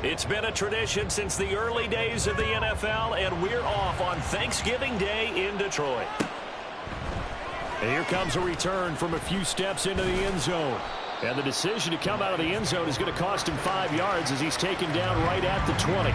It's been a tradition since the early days of the NFL, and we're off on Thanksgiving Day in Detroit. And here comes a return from a few steps into the end zone. And the decision to come out of the end zone is going to cost him 5 yards as he's taken down right at the 20.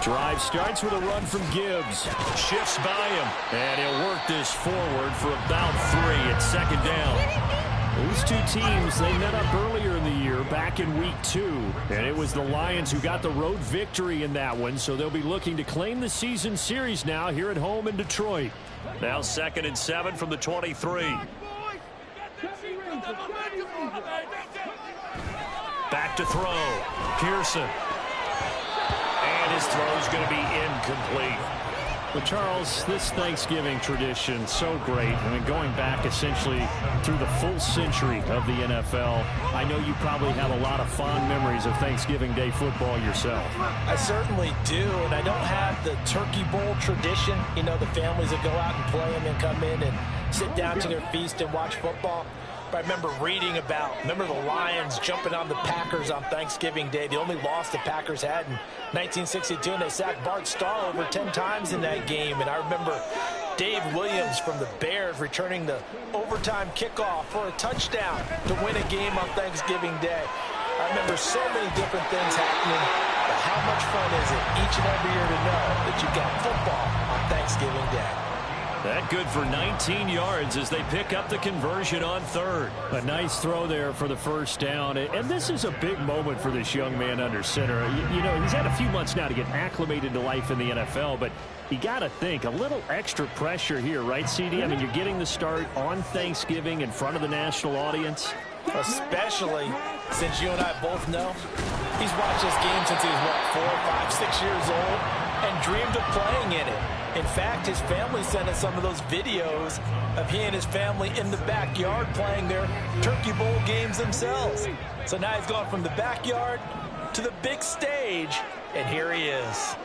Drive starts with a run from Gibbs. Shifts by him. And he'll work this forward for about 3 at second down. These two teams, they met up earlier in the year, back in week 2. And it was the Lions who got the road victory in that one, so they'll be looking to claim the season series now here at home in Detroit. Now 2nd and 7 from the 23. Back to throw. Pearson. And his throw's going to be incomplete. Well, Charles, this Thanksgiving tradition, so great. I mean, going back essentially through the full century of the NFL, I know you probably have a lot of fond memories of Thanksgiving Day football yourself. I certainly do, and I don't have the Turkey Bowl tradition. You know, the families that go out and play and then come in and sit down to their feast and watch football. But I remember reading remember the Lions jumping on the Packers on Thanksgiving Day. The only loss the Packers had in 1962, and they sacked Bart Starr over 10 times in that game. And I remember Dave Williams from the Bears returning the overtime kickoff for a touchdown to win a game on Thanksgiving Day. I remember so many different things happening, but how much fun is it each and every year to know that you've got football on Thanksgiving Day? That good for 19 yards as they pick up the conversion on 3rd. A nice throw there for the first down. And this is a big moment for this young man under center. You know, he's had a few months now to get acclimated to life in the NFL, but you got to think a little extra pressure here, right, CD? I mean, you're getting the start on Thanksgiving in front of the national audience. Especially since you and I both know he's watched this game since he was, 4, 5, 6 years old and dreamed of playing in it. In fact, his family sent us some of those videos of he and his family in the backyard playing their Turkey Bowl games themselves. So now he's gone from the backyard to the big stage, and here he is.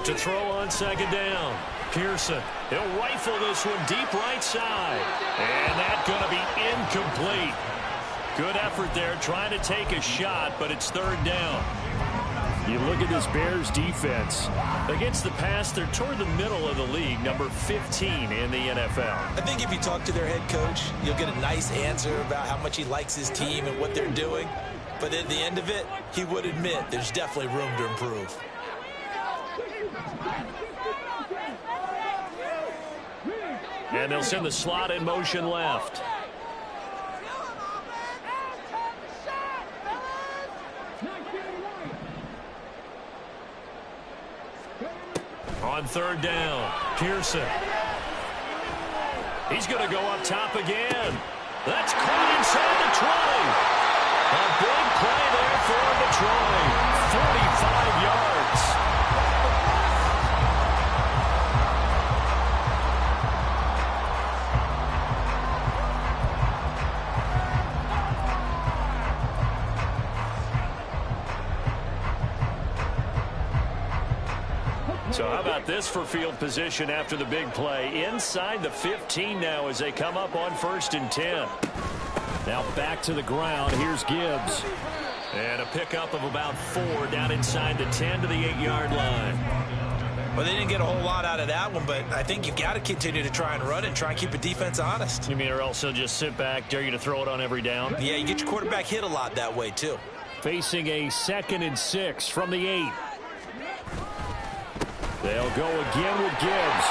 To throw on 2nd down. Pearson, he'll rifle this one deep right side. And that's going to be incomplete. Good effort there trying to take a shot, but it's 3rd down. You look at this Bears defense. Against the pass, they're toward the middle of the league, number 15 in the NFL. I think if you talk to their head coach, you'll get a nice answer about how much he likes his team and what they're doing. But at the end of it, he would admit there's definitely room to improve. And they'll send the slot in motion left. On 3rd down, Pearson. He's going to go up top again. That's caught inside the 20. A big play there for Detroit. 45 yards. So how about this for field position after the big play? Inside the 15 now as they come up on 1st and 10. Now back to the ground. Here's Gibbs. And a pickup of about 4 down inside the 10 to the 8-yard line. Well, they didn't get a whole lot out of that one, but I think you've got to continue to try and run it, try and keep the defense honest. You mean or else he'll just sit back, dare you to throw it on every down? Yeah, you get your quarterback hit a lot that way, too. Facing a 2nd and 6 from the 8. They'll go again with Gibbs.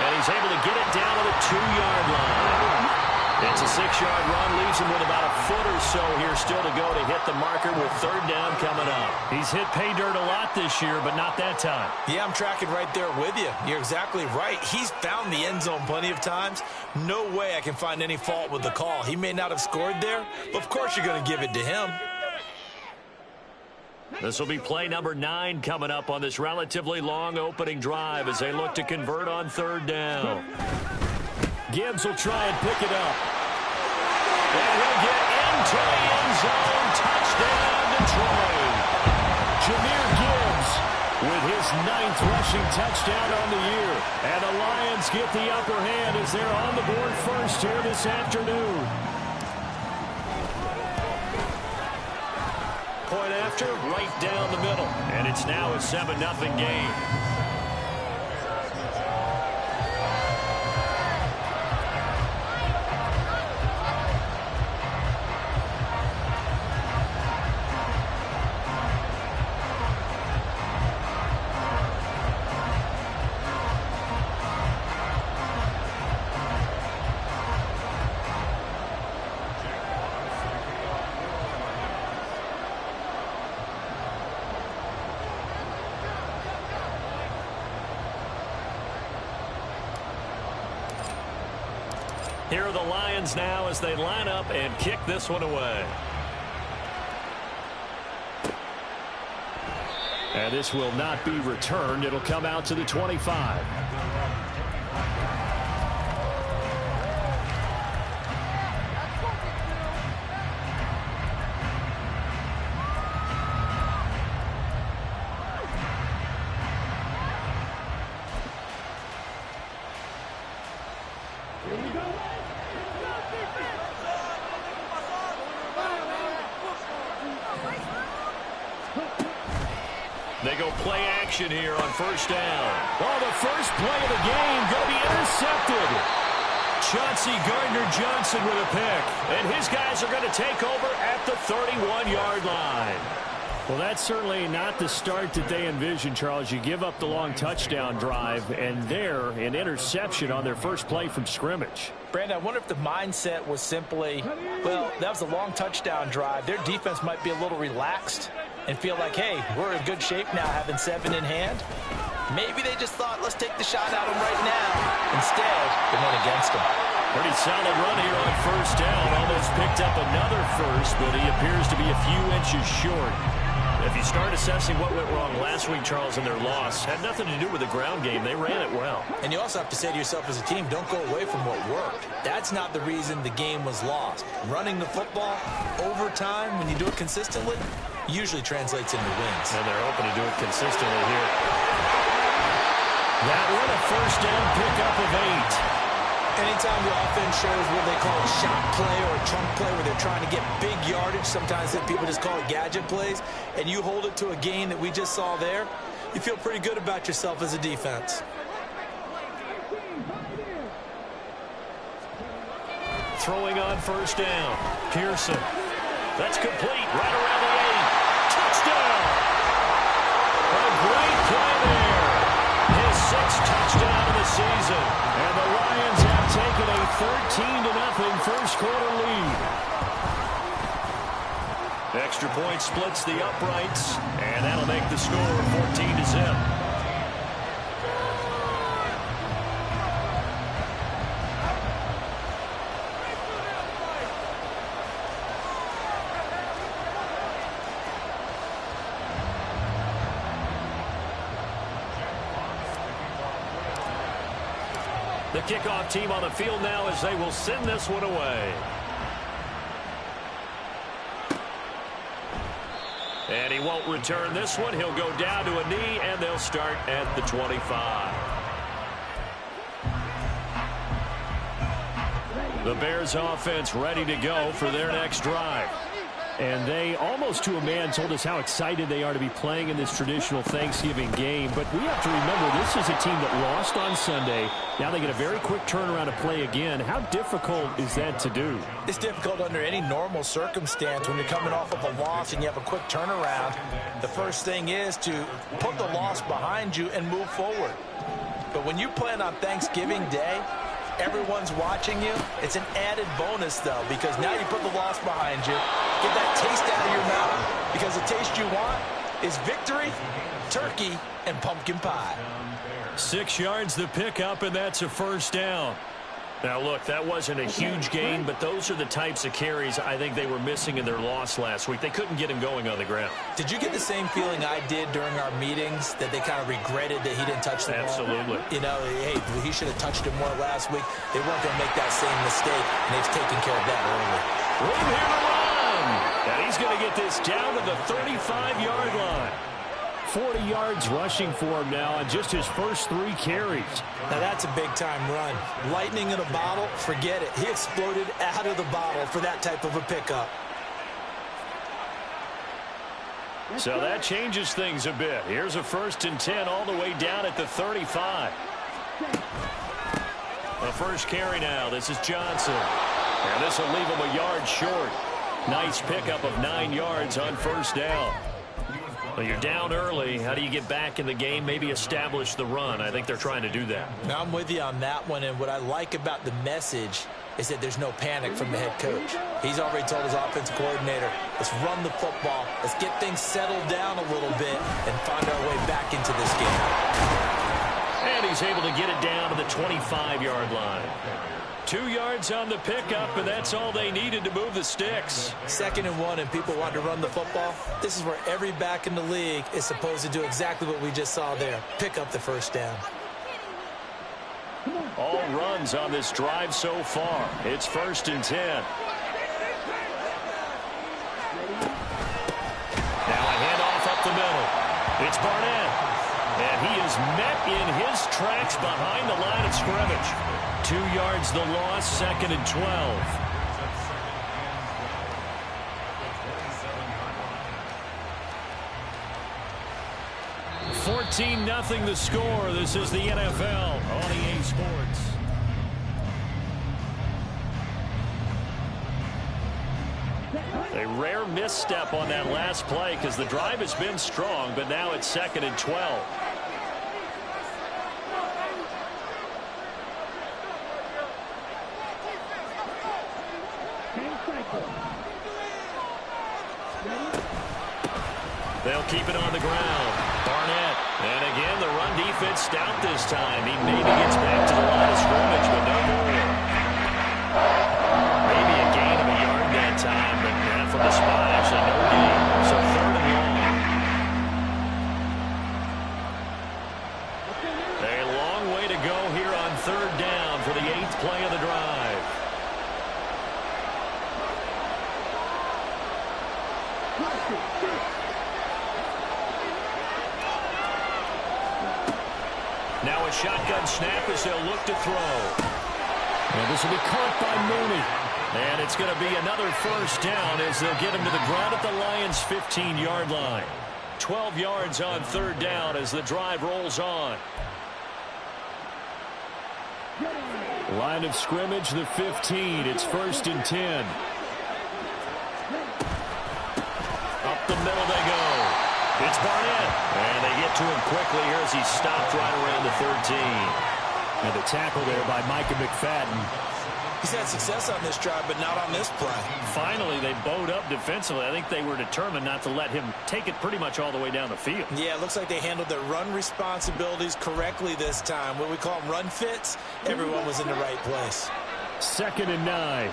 And he's able to get it down to the 2-yard line. It's It's a 6-yard run, leaves him with about a foot or so here still to go to hit the marker with third down coming up. He's hit pay dirt a lot this year, but not that time. Yeah, I'm tracking right there with you. You're exactly right. He's found the end zone plenty of times. No way I can find any fault with the call. He may not have scored there, but of course you're going to give it to him. This will be play number 9 coming up on this relatively long opening drive as they look to convert on third down. Gibbs will try and pick it up. And he'll get into the end zone. Touchdown, Detroit. Jahmyr Gibbs with his 9th rushing touchdown on the year. And the Lions get the upper hand as they're on the board first here this afternoon. Point after, right down the middle. And it's now a 7-0 game. Here are the Lions now as they line up and kick this one away. And this will not be returned. It'll come out to the 25. They go play action here on first down. Oh, the first play of the game going to be intercepted. Chauncey Gardner-Johnson with a pick. And his guys are going to take over at the 31-yard line. Well, that's certainly not the start that they envisioned, Charles. You give up the long touchdown drive, and there, an interception on their first play from scrimmage. Brandon, I wonder if the mindset was simply, well, that was a long touchdown drive. Their defense might be a little relaxed and feel like, hey, we're in good shape now having 7 in hand. Maybe they just thought, let's take the shot at them right now. Instead, they went against them. Pretty solid run here on first down. Almost picked up another first, but he appears to be a few inches short. If you start assessing what went wrong last week, Charles, in their loss, had nothing to do with the ground game. They ran it well. And you also have to say to yourself as a team, don't go away from what worked. That's not the reason the game was lost. Running the football over time, when you do it consistently, usually translates into wins. And they're hoping to do it consistently here. That one, a first down pickup of 8. Anytime the offense shows what they call a shot play or a trunk play where they're trying to get big yardage, sometimes people just call it gadget plays, and you hold it to a gain that we just saw there, you feel pretty good about yourself as a defense. Throwing on first down. Pearson. That's complete right around the 8. Touchdown! A great play there. His 6th touchdown of the season. And the Lions have taken a 13-0 first quarter lead. Extra point splits the uprights, and that'll make the score 14-0. The kickoff team on the field now as they will send this one away. And he won't return this one. He'll go down to a knee, and they'll start at the 25. The Bears offense ready to go for their next drive. And they, almost to a man, told us how excited they are to be playing in this traditional Thanksgiving game. But we have to remember, this is a team that lost on Sunday. Now they get a very quick turnaround to play again. How difficult is that to do? It's difficult under any normal circumstance when you're coming off of a loss and you have a quick turnaround. The first thing is to put the loss behind you and move forward. But when you plan on Thanksgiving Day, everyone's watching you. It's an added bonus, though, because now you put the loss behind you. Get that taste out of your mouth, because the taste you want is victory, turkey, and pumpkin pie. 6 yards the pickup, and that's a first down. Now, look, that wasn't a huge gain, but those are the types of carries I think they were missing in their loss last week. They couldn't get him going on the ground. Did you get the same feeling I did during our meetings, that they kind of regretted that he didn't touch the ball? Absolutely. You know, hey, he should have touched it more last week. They weren't going to make that same mistake, and they've taken care of that early. Room here to run. And he's going to get this down to the 35-yard line. 40 yards rushing for him now on just his first 3 carries. Now that's a big-time run. Lightning in a bottle, forget it. He exploded out of the bottle for that type of a pickup. So that changes things a bit. Here's a 1st and 10 all the way down at the 35. The first carry now. This is Johnson. And this will leave him a yard short. Nice pickup of 9 yards on first down. Well, you're down early. How do you get back in the game? Maybe establish the run. I think they're trying to do that. Now, I'm with you on that one, and what I like about the message is that there's no panic from the head coach. He's already told his offensive coordinator, let's run the football, let's get things settled down a little bit and find our way back into this game. And he's able to get it down to the 25-yard line. 2 yards on the pickup, and that's all they needed to move the sticks. 2nd and 1, and people want to run the football. This is where every back in the league is supposed to do exactly what we just saw there. Pick up the first down. All runs on this drive so far. It's 1st and 10. Now a handoff up the middle. It's Barnett. And he is met in his tracks behind the line of scrimmage. 2 yards the loss, 2nd and 12. $14-0 the score. This is the NFL on EA Sports. A rare misstep on that last play because the drive has been strong, but now it's 2nd and 12. They'll keep it on the ground. Barnett. And again, the run defense stout this time. He maybe gets back to the line of scrimmage, but no more. Maybe a gain of a yard that time, but from the spot, actually no gain. So 3rd and long. A long way to go here on 3rd down for the 8th play of the drive. Now a shotgun snap as they'll look to throw. And this will be caught by Mooney. And it's going to be another first down as they'll get him to the ground at the Lions' 15-yard line. 12 yards on 3rd down as the drive rolls on. Line of scrimmage, the 15. It's 1st and 10. Up the middle they go. It's Barnett. And they get to him quickly here as he stopped right around the 13. And the tackle there by Micah McFadden. He's had success on this drive, but not on this play. Finally, they bowed up defensively. I think they were determined not to let him take it pretty much all the way down the field. Yeah, it looks like they handled their run responsibilities correctly this time. What we call them run fits, everyone was in the right place. 2nd and 9.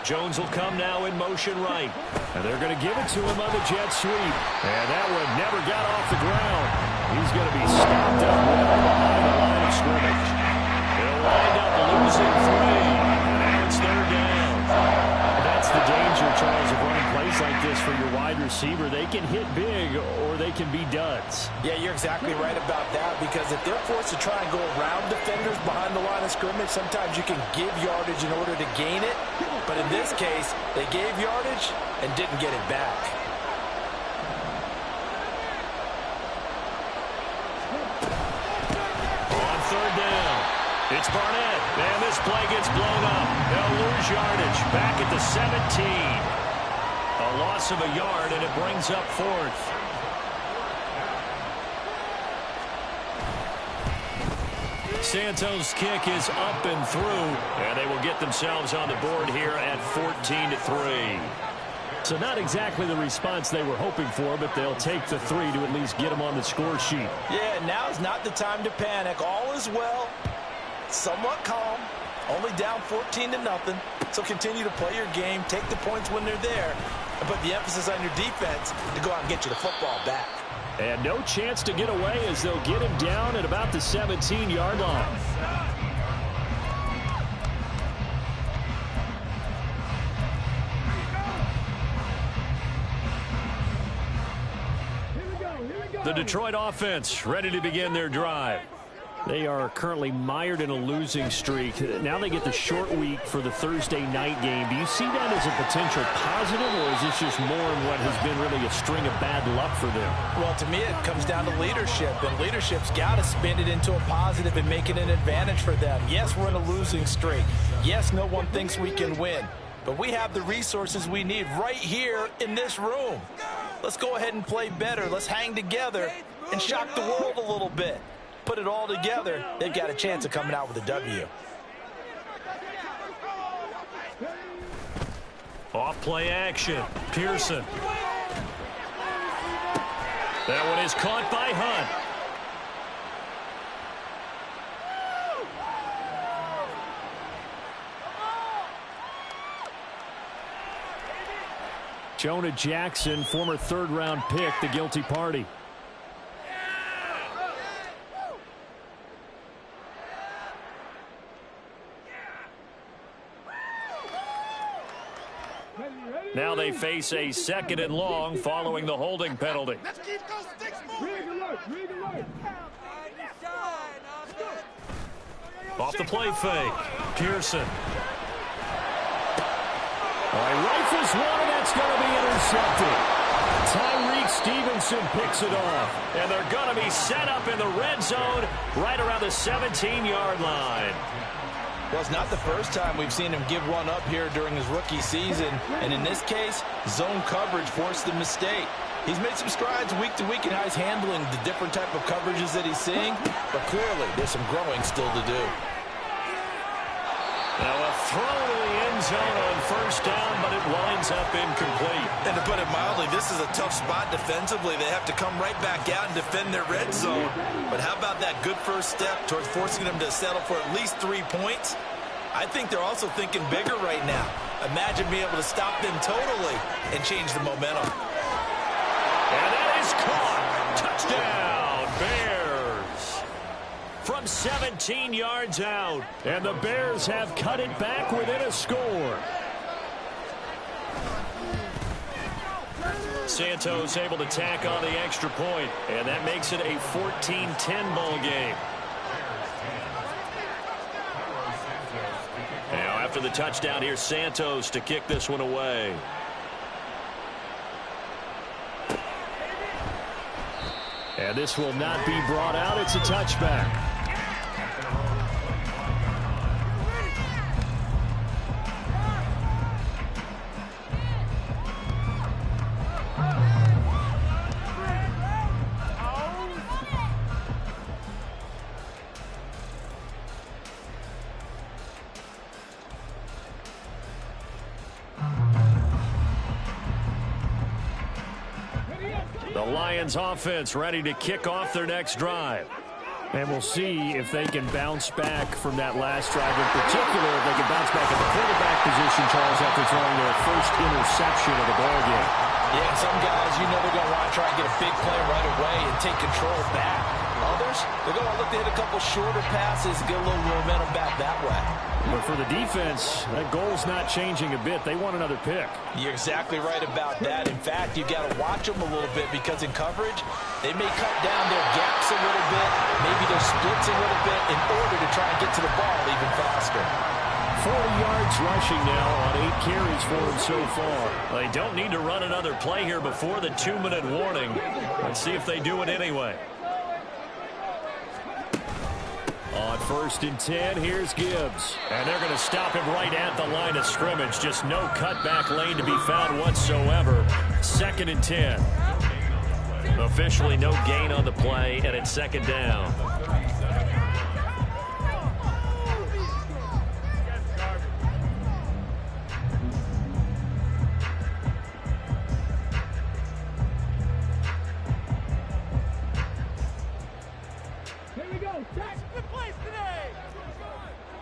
Jones will come now in motion right. And they're going to give it to him on the jet sweep. And that one never got off the ground. He's going to be stopped up well behind the line of scrimmage. They'll wind up losing 3. And now it's 3rd down. That's the danger, Charles, of running plays like this for your wide receiver. They can hit big or they can be duds. Yeah, you're exactly right about that, because if they're forced to try and go around defenders behind the line of scrimmage, sometimes you can give yardage in order to gain it. But in this case, they gave yardage and didn't get it back. On 3rd down, it's Barnett. And this play gets blown up. They'll lose yardage back at the 17. A loss of a yard, and it brings up 4th. Santos' kick is up and through, and they will get themselves on the board here at 14-3. So not exactly the response they were hoping for, but they'll take the 3 to at least get them on the score sheet. Yeah, now is not the time to panic. All is well, somewhat calm, only down 14-0. So continue to play your game, take the points when they're there, and put the emphasis on your defense to go out and get you the football back. And no chance to get away as they'll get him down at about the 17-yard line. The Detroit offense ready to begin their drive. They are currently mired in a losing streak. Now they get the short week for the Thursday night game. Do you see that as a potential positive, or is this just more of what has been really a string of bad luck for them? Well, to me, it comes down to leadership, and leadership's got to spin it into a positive and make it an advantage for them. Yes, we're in a losing streak. Yes, no one thinks we can win, but we have the resources we need right here in this room. Let's go ahead and play better. Let's hang together and shock the world a little bit. Put it all together, they've got a chance of coming out with a W. Off play action. Pearson. That one is caught by Hunt. Jonah Jackson, former third-round pick, the guilty party. Now they face a 2nd and long following the holding penalty. Off the play fake. Pearson. All right, rifles one, and that's going to be intercepted. Tyreek Stevenson picks it off, and they're going to be set up in the red zone right around the 17-yard line. Well, it's not the first time we've seen him give one up here during his rookie season. And in this case, zone coverage forced the mistake. He's made some strides week to week in how he's handling the different type of coverages that he's seeing. But clearly, there's some growing still to do. Now a throw to the end zone on first down, but it winds up incomplete. And to put it mildly, this is a tough spot defensively. They have to come right back out and defend their red zone. But how about that good first step towards forcing them to settle for at least 3 points? I think they're also thinking bigger right now. Imagine being able to stop them totally and change the momentum. And that is caught. Touchdown, Bears. From 17 yards out. And the Bears have cut it back within a score. Santos able to tack on the extra point, and that makes it a 14-10 ball game. Now after the touchdown, here's Santos to kick this one away. And this will not be brought out. It's a touchback. The Lions offense ready to kick off their next drive. And we'll see if they can bounce back from that last drive in particular, if they can bounce back at the quarterback position, Charles, after throwing their first interception of the ball game. Yeah, some guys, you know they're going to want to try and get a big play right away and take control back. Others, they're going to look to hit a couple shorter passes, get a little momentum back that way. But for the defense, that goal's not changing a bit. They want another pick. You're exactly right about that. In fact, you've got to watch them a little bit because in coverage, they may cut down their gaps a little bit, maybe their splits a little bit in order to try and get to the ball even faster. 40 yards rushing now on 8 carries for him so far. They don't need to run another play here before the 2-minute warning. Let's see if they do it anyway. On 1st and 10, here's Gibbs. And they're going to stop him right at the line of scrimmage. Just no cutback lane to be found whatsoever. 2nd and 10. Officially no gain on the play, and it's 2nd down. Here we go. Good place today.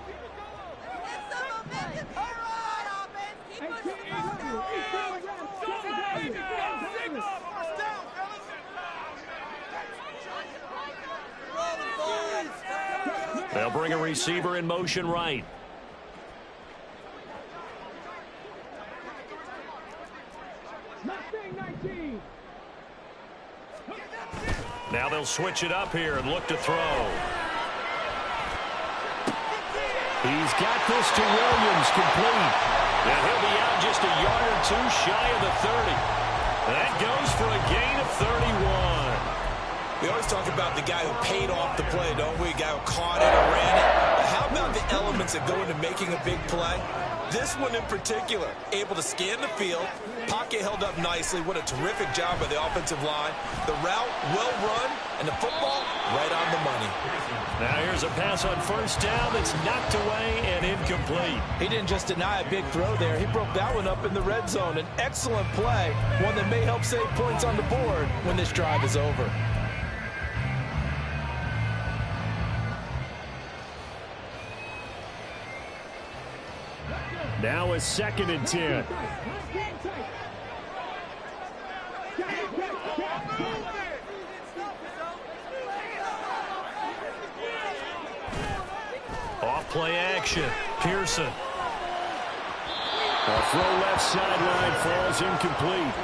Get some momentum here, right, offense. Keep pushing the ball down. They'll bring a receiver in motion right. Now they'll switch it up here and look to throw. He's got this to Williams, complete. And he'll be out just a yard or two shy of the 30. That goes for a gain of 31. We always talk about the guy who paid off the play, don't we? A guy who caught it or ran it. But how about the elements that go into making a big play? This one in particular, able to scan the field. Pocket held up nicely. What a terrific job by the offensive line. The route, well run, and the football, right on the money. Now here's a pass on first down that's knocked away and incomplete. He didn't just deny a big throw there. He broke that one up in the red zone. An excellent play, one that may help save points on the board when this drive is over. Now a 2nd and 10. Off play action. Pearson. A throw left sideline falls incomplete.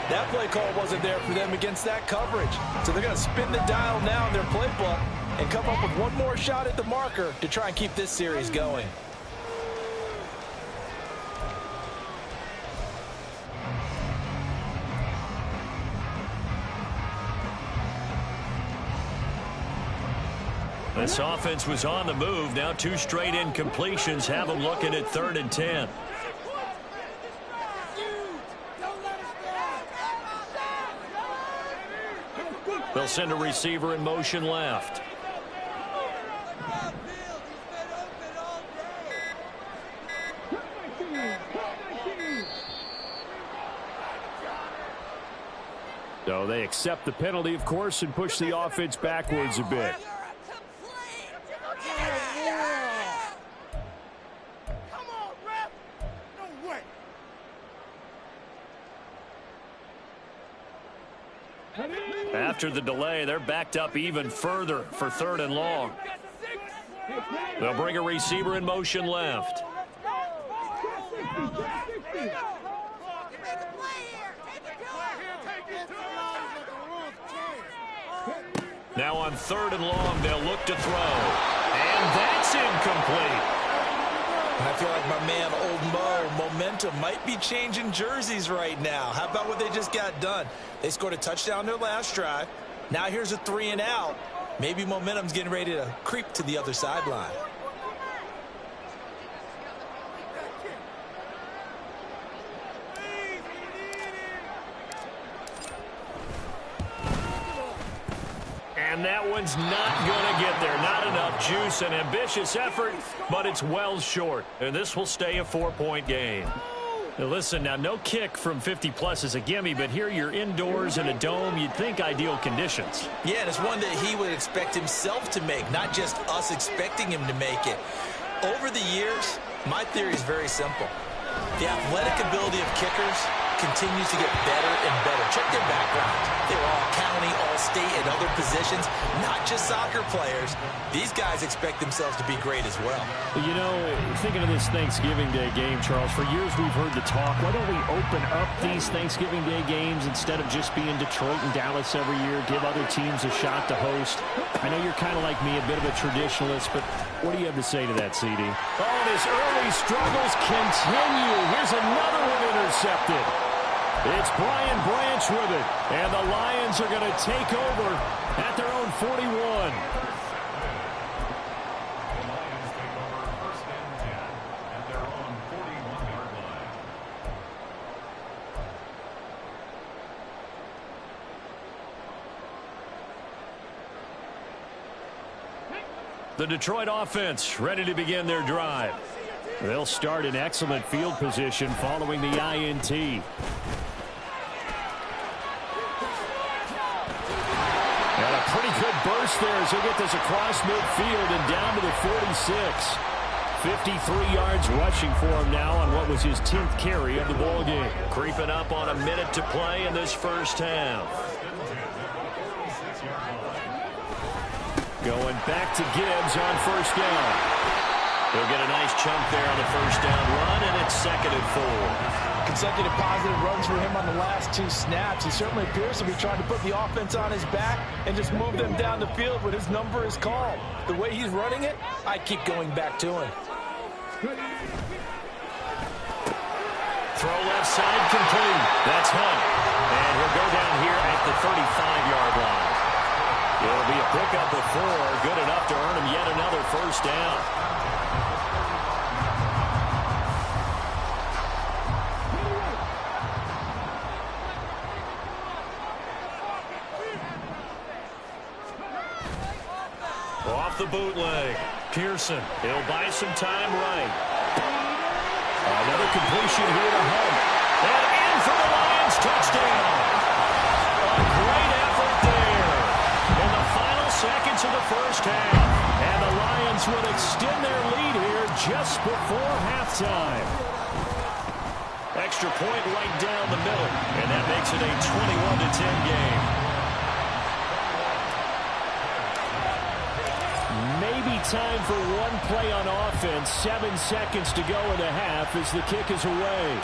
That play call wasn't there for them against that coverage. So they're going to spin the dial now in their playbook and come up with one more shot at the marker to try and keep this series going. This offense was on the move. Now 2 straight incompletions have them looking at 3rd and 10. They'll send a receiver in motion left. So they accept the penalty, of course, and push the offense backwards a bit. After the delay, they're backed up even further for 3rd and long. They'll bring a receiver in motion left. Now on 3rd and long, they'll look to throw. And that's incomplete. I feel like my man, Old Mo, momentum might be changing jerseys right now. How about what they just got done? They scored a touchdown their last drive. Now here's a 3 and out. Maybe momentum's getting ready to creep to the other sideline. And that one's not going to get there. Not enough juice. An ambitious effort, but it's well short. And this will stay a 4-point game. Now listen, now no kick from 50-plus is a gimme, but here you're indoors in a dome. You'd think ideal conditions. Yeah, and it's one that he would expect himself to make, not just us expecting him to make it. Over the years, my theory is very simple. The athletic ability of kickers continues to get better and better. Check their background. They were all county, all state, and other positions, not just soccer players. These guys expect themselves to be great as well. You know, thinking of this Thanksgiving Day game, Charles, for years we've heard the talk, why don't we open up these Thanksgiving Day games instead of just being Detroit and Dallas every year, give other teams a shot to host? I know you're kind of like me, a bit of a traditionalist, but what do you have to say to that, CD? Oh, and his early struggles continue. Here's another one intercepted. It's Brian Branch with it, and the Lions are going to take over at their own 41. The Detroit offense ready to begin their drive. They'll start in excellent field position following the INT. And a pretty good burst there as he'll get this across midfield and down to the 46. 53 yards rushing for him now on what was his 10th carry of the ball game. Creeping up on a minute to play in this first half. Going back to Gibbs on first down. He'll get a nice chunk there on the first down run, and it's 2nd and 4. Consecutive positive runs for him on the last 2 snaps. He certainly appears to be trying to put the offense on his back and just move them down the field when his number is called. The way he's running it, I keep going back to him. Throw left side complete. That's Hunt. And he'll go down here at the 35-yard line. It'll be a pickup of 4. Good enough to earn him yet another first down. Off the bootleg. Pearson. He'll buy some time right. Another completion here to Hunt. And in for the Lions. Touchdown. A great effort there. In the final seconds of the first half. And the Lions will extend their lead here just before halftime. Extra point right down the middle. And that makes it a 21-10 game. Maybe time for one play on offense. 7 seconds to go in the half as the kick is away.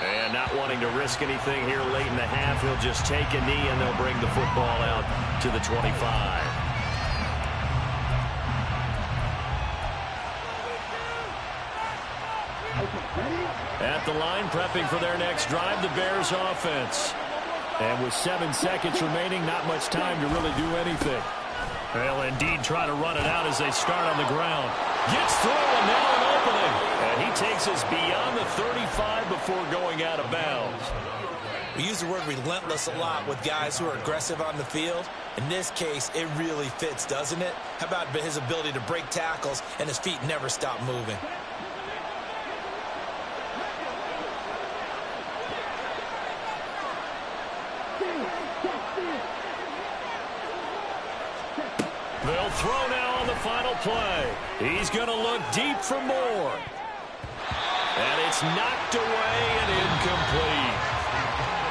And not wanting to risk anything here late in the half, he'll just take a knee and they'll bring the football out to the 25. At the line, prepping for their next drive, the Bears offense. And with 7 seconds remaining, not much time to really do anything. They'll indeed try to run it out as they start on the ground. Gets through and now an opening. And he takes us beyond the 35 before going out of bounds. We use the word relentless a lot with guys who are aggressive on the field. In this case, it really fits, doesn't it? How about his ability to break tackles and his feet never stop moving? They'll throw now on the final play. He's going to look deep for more. And it's knocked away and incomplete.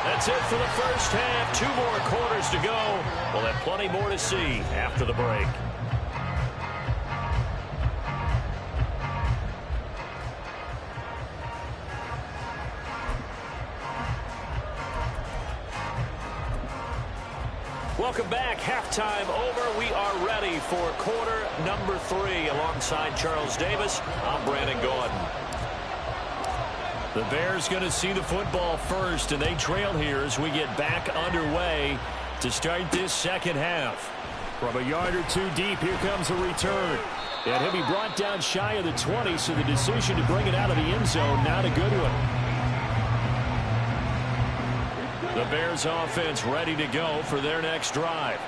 That's it for the first half. 2 more quarters to go. We'll have plenty more to see after the break. Welcome back. Halftime over. We are ready for quarter number 3. Alongside Charles Davis, I'm Brandon Gordon. The Bears going to see the football first, and they trail here as we get back underway to start this second half. From a yard or 2 deep, here comes a return. And he'll be brought down shy of the 20, so the decision to bring it out of the end zone, not a good one. The Bears offense ready to go for their next drive.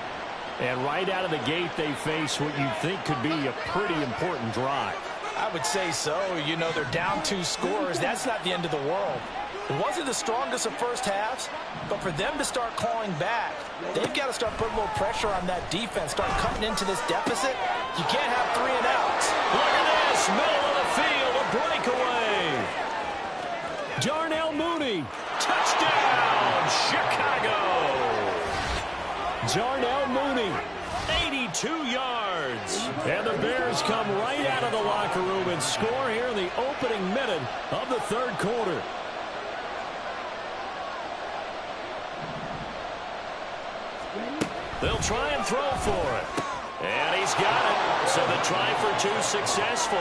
And right out of the gate, they face what you think could be a pretty important drive. I would say so. You know, they're down 2 scores. That's not the end of the world. It wasn't the strongest of first halves, but for them to start clawing back, they've got to start putting a little pressure on that defense, start cutting into this deficit. You can't have 3 and outs. Look at this, middle of the field, a breakaway. Darnell Mooney, touchdown, Chicago. Darnell Mooney, 82 yards. And the Bears come right out of the locker room and score here in the opening minute of the 3rd quarter. They'll try and throw for it. And he's got it. So the try for 2 successful.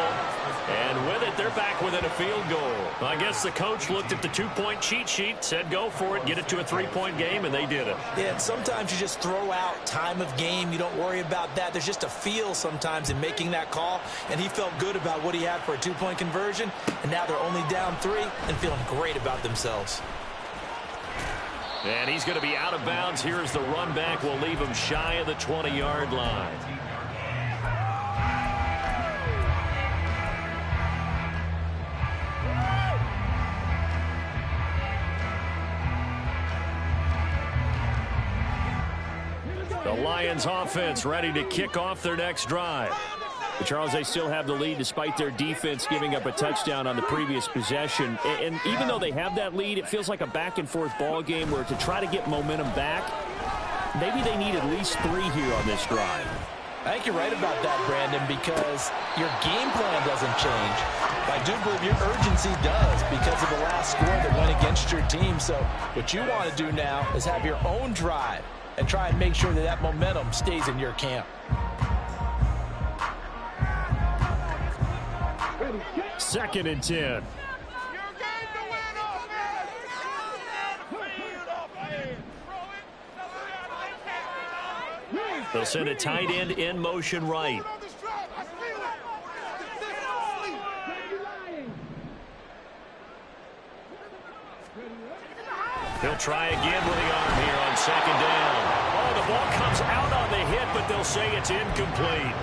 And with it, they're back within a field goal. I guess the coach looked at the 2-point cheat sheet, said go for it, get it to a 3-point game, and they did it. Yeah, and sometimes you just throw out time of game. You don't worry about that. There's just a feel sometimes in making that call. And he felt good about what he had for a 2-point conversion. And now they're only down 3 and feeling great about themselves. And he's going to be out of bounds. Here is the run back. Will leave him shy of the 20-yard line. The Lions offense ready to kick off their next drive. But Charles, they still have the lead despite their defense giving up a touchdown on the previous possession. And even though they have that lead, it feels like a back-and-forth ball game where to try to get momentum back, maybe they need at least 3 here on this drive. I think you're right about that, Brandon, because your game plan doesn't change. I do believe your urgency does because of the last score that went against your team. So what you want to do now is have your own drive and try and make sure that that momentum stays in your camp. 2nd and 10. They'll send a tight end in motion right. He'll try again with the arm here on 2nd down. Oh, the ball comes out on the hit, but they'll say it's incomplete.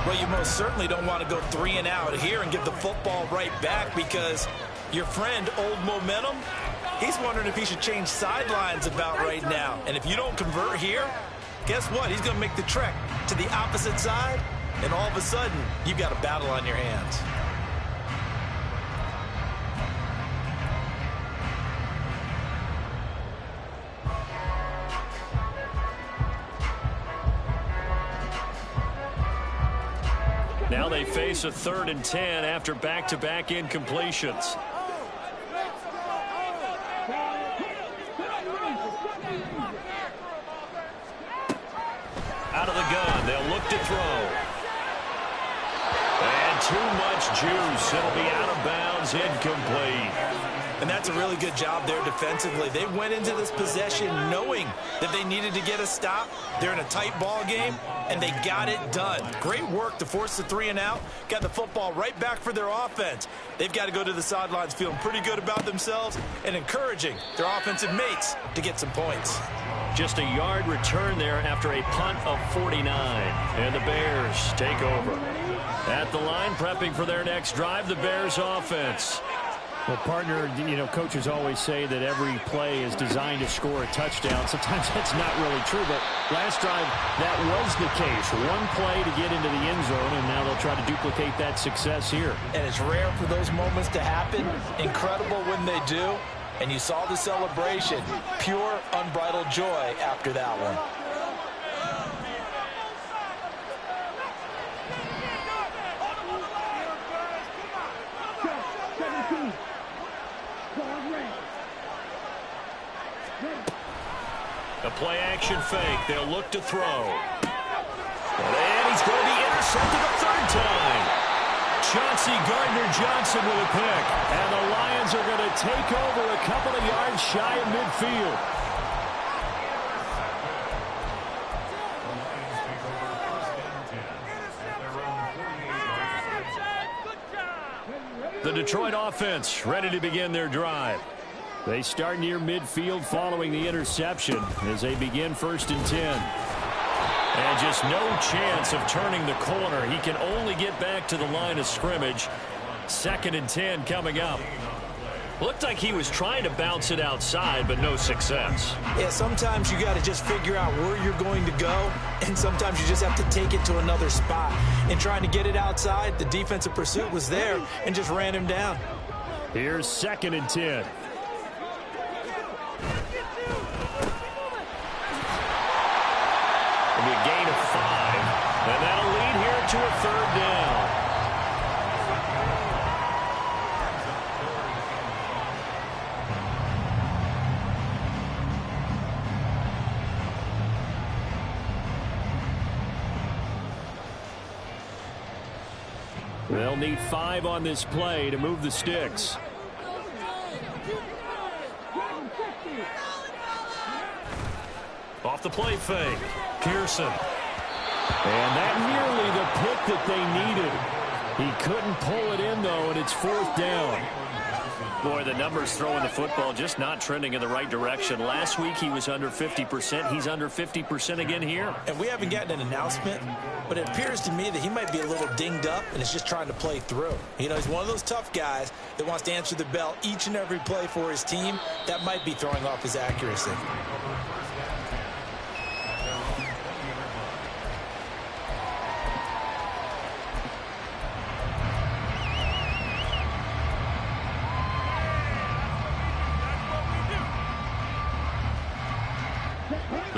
Well, you most certainly don't want to go 3 and out here and give the football right back because your friend, Old Momentum, he's wondering if he should change sidelines about right now. And if you don't convert here, guess what? He's going to make the trek to the opposite side, and all of a sudden, you've got a battle on your hands. Now they face a 3rd and 10 after back-to-back incompletions. Out of the gun, they'll look to throw. And too much juice. It'll be out of bounds, incomplete. And that's a really good job there defensively. They went into this possession knowing that they needed to get a stop. They're in a tight ball game, and they got it done. Great work to force the 3 and out. Got the football right back for their offense. They've got to go to the sidelines feeling pretty good about themselves and encouraging their offensive mates to get some points. Just a yard return there after a punt of 49. And the Bears take over. At the line, prepping for their next drive, the Bears offense. Well, partner, you know, coaches always say that every play is designed to score a touchdown. Sometimes that's not really true, but last drive, that was the case. One play to get into the end zone, and now they'll try to duplicate that success here. And it's rare for those moments to happen. Incredible when they do. And you saw the celebration. Pure, unbridled joy after that one. A play-action fake. They'll look to throw. And he's going to be intercepted a 3rd time. Chauncey Gardner-Johnson with a pick. And the Lions are going to take over a couple of yards shy of midfield. The Detroit offense ready to begin their drive. They start near midfield following the interception as they begin 1st and 10. And just no chance of turning the corner. He can only get back to the line of scrimmage. 2nd and 10 coming up. Looked like he was trying to bounce it outside, but no success. Yeah, sometimes you got to just figure out where you're going to go, and sometimes you just have to take it to another spot. And trying to get it outside, the defensive pursuit was there and just ran him down. Here's 2nd and 10. It'll be a gain of 5, and that'll lead here to a 3rd down. They'll need 5 on this play to move the sticks. Off the play fake. Pearson. And that nearly the pick that they needed. He couldn't pull it in, though, and it's 4th down. Boy, the numbers throwing the football just not trending in the right direction. Last week he was under 50%. He's under 50% again here. And we haven't gotten an announcement, but it appears to me that he might be a little dinged up and is just trying to play through. You know, he's one of those tough guys that wants to answer the bell each and every play for his team. That might be throwing off his accuracy.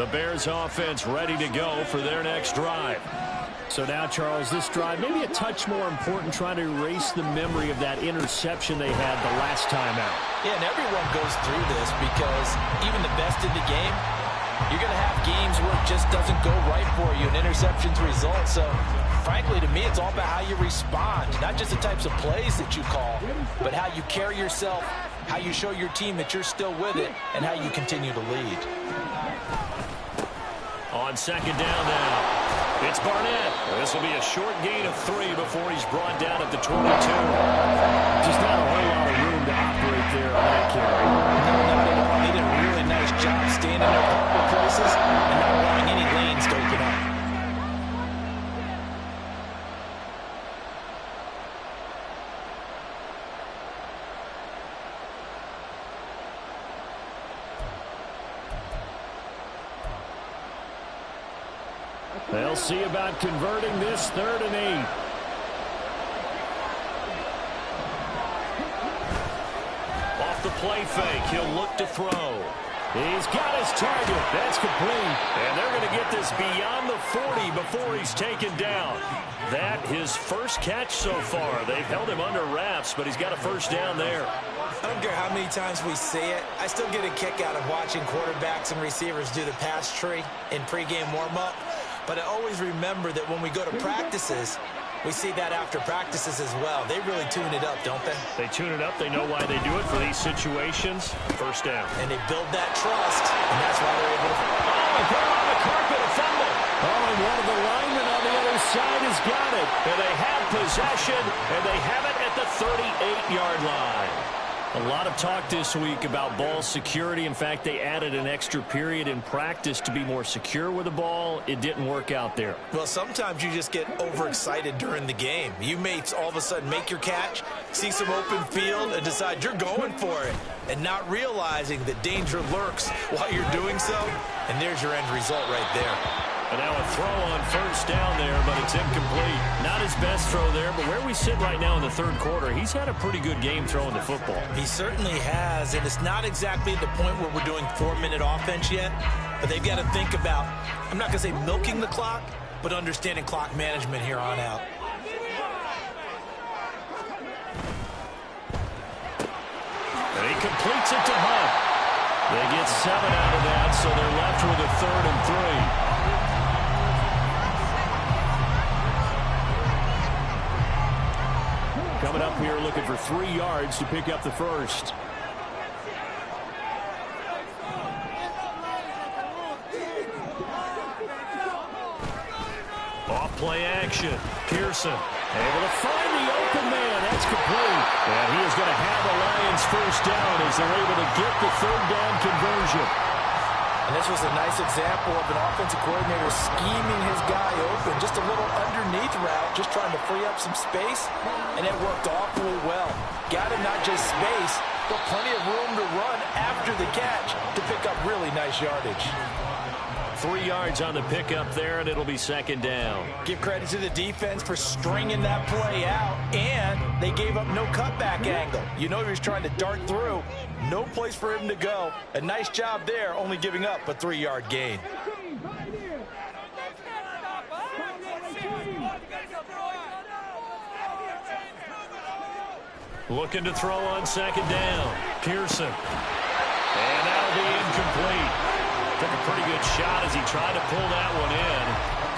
The Bears offense ready to go for their next drive. So now, Charles, this drive maybe a touch more important, trying to erase the memory of that interception they had the last time out. Yeah, and everyone goes through this because even the best in the game, you're going to have games where it just doesn't go right for you, and interceptions result. So, frankly, to me, it's all about how you respond, not just the types of plays that you call, but how you carry yourself, how you show your team that you're still with it, and how you continue to lead. On second down now, it's Barnett. This will be a short gain of 3 before he's brought down at the 22. Just not a whole lot of room to operate there on that carry. No, not at all. They did a really nice job staying in their proper places and not allowing any lanes to open up. They'll see about converting this 3rd and 8. Off the play fake, he'll look to throw. He's got his target. That's complete. And they're going to get this beyond the 40 before he's taken down. That his first catch so far. They've held him under wraps, but he's got a first down there. I don't care how many times we see it. I still get a kick out of watching quarterbacks and receivers do the pass tree in pregame warm-up. But I always remember that when we go to practices, we see that after practices as well. They really tune it up, don't they? They tune it up. They know why they do it for these situations. First down. And they build that trust, and that's why they're able to... Oh, and put it on the carpet, a fumble. Oh, and one of the linemen on the other side has got it. And they have possession, and they have it at the 38-yard line. A lot of talk this week about ball security. In fact, they added an extra period in practice to be more secure with the ball. It didn't work out there. Well, sometimes you just get overexcited during the game. You may all of a sudden make your catch, see some open field, and decide you're going for it, and not realizing that danger lurks while you're doing so. And there's your end result right there. And now a throw on first down there, but it's incomplete. Not his best throw there, but where we sit right now in the 3rd quarter, he's had a pretty good game throwing the football. He certainly has, and it's not exactly at the point where we're doing 4-minute offense yet, but they've got to think about, I'm not going to say milking the clock, but understanding clock management here on out. And he completes it to Hunt. They get 7 out of that, so they're left with a 3rd and 3. Coming up here looking for 3 yards to pick up the first. Off play action. Pearson able to find the open man. That's complete. And he is going to have the Lions first down as they're able to get the 3rd down conversion. And this was a nice example of an offensive coordinator scheming his guy open. Just a little underneath route, just trying to free up some space. And it worked awfully well. Got him not just space, but plenty of room to run after the catch to pick up really nice yardage. 3 yards on the pickup there, and it'll be 2nd down. Give credit to the defense for stringing that play out, and they gave up no cutback angle. You know he was trying to dart through. No place for him to go. A nice job there, only giving up a 3-yard gain. Looking to throw on 2nd down. Pearson. And that'll be incomplete. Took a pretty good shot as he tried to pull that one in.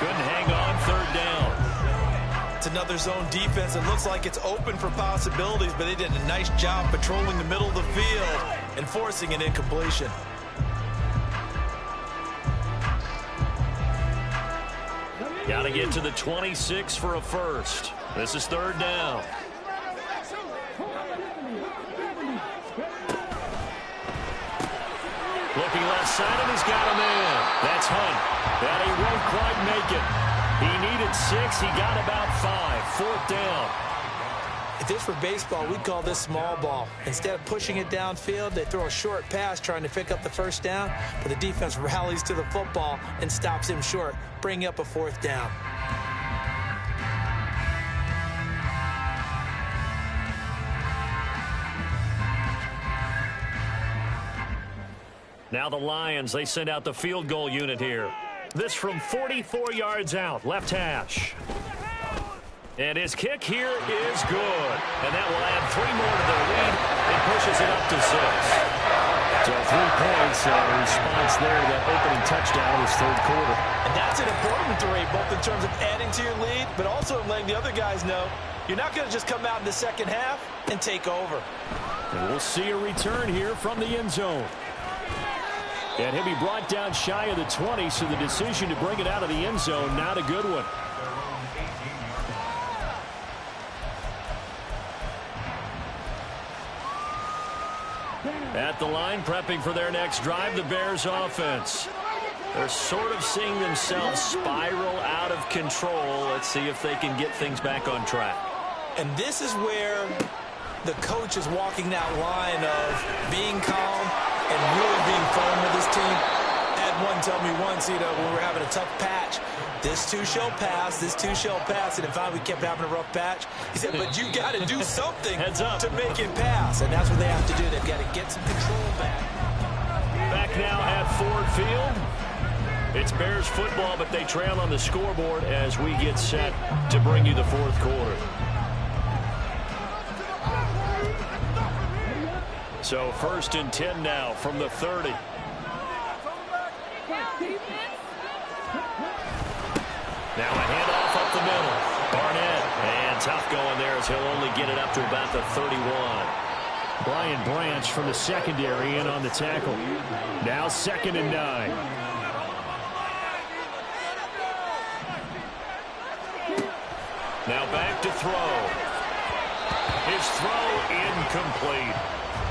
Couldn't hang on 3rd down. It's another zone defense. It looks like it's open for possibilities, but they did a nice job patrolling the middle of the field and forcing an incompletion. Got to get to the 26 for a first. This is 3rd down. Looking left side, and he's got him in. That's Hunt. That he won't quite make it. He needed 6. He got about 5. 4th down. If this were baseball, we'd call this small ball. Instead of pushing it downfield, they throw a short pass trying to pick up the first down, but the defense rallies to the football and stops him short, bringing up a 4th down. Now the Lions, they send out the field goal unit here. This from 44 yards out, left hash. And his kick here is good. And that will add 3 more to their lead and pushes it up to 6. So 3 points, response there to that opening touchdown in this third quarter. And that's an important 3, both in terms of adding to your lead, but also in letting the other guys know you're not going to just come out in the second half and take over. And we'll see a return here from the end zone. And he'll be brought down shy of the 20, so the decision to bring it out of the end zone, not a good one. At the line, prepping for their next drive, the Bears offense. They're sort of seeing themselves spiral out of control. Let's see if they can get things back on track. And this is where the coach is walking that line of being calm and really being firm with his team. I had one tell me once, when we were having a tough patch, this too shall pass, this too shall pass, and finally we kept having a rough patch. He said, but you got to do something to make it pass, and that's what they have to do. They've got to get some control back. Back now at Ford Field. It's Bears football, but they trail on the scoreboard as we get set to bring you the fourth quarter. So 1st and 10 now from the 30. Now a handoff up the middle. Barnett, and tough going there as he'll only get it up to about the 31. Brian Branch from the secondary in on the tackle. Now 2nd and 9. Now back to throw. His throw incomplete.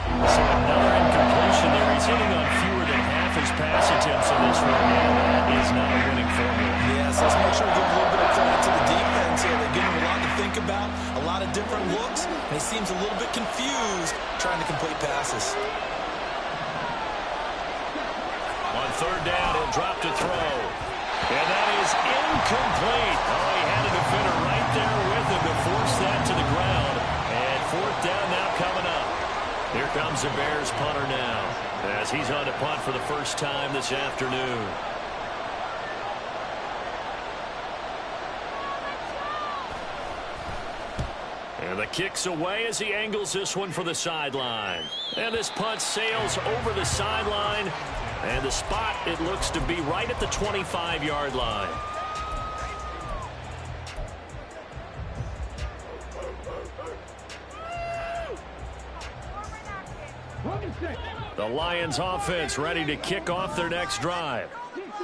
So another incompletion there. He's hitting on fewer than half his pass attempts in this one, and that is not a winning formula. Yes, let's make sure we give a little bit of credit to the defense here. They're giving him a lot to think about, a lot of different looks, and he seems a little bit confused trying to complete passes. On 3rd down, he'll drop to throw. And that is incomplete. Oh, he had a defender right there with him to force that to the ground. And 4th down now coming up. Here comes the Bears punter now as he's on to punt for the first time this afternoon. And the kick's away as he angles this one for the sideline. And this punt sails over the sideline. And the spot, it looks to be right at the 25-yard line. The Lions offense ready to kick off their next drive.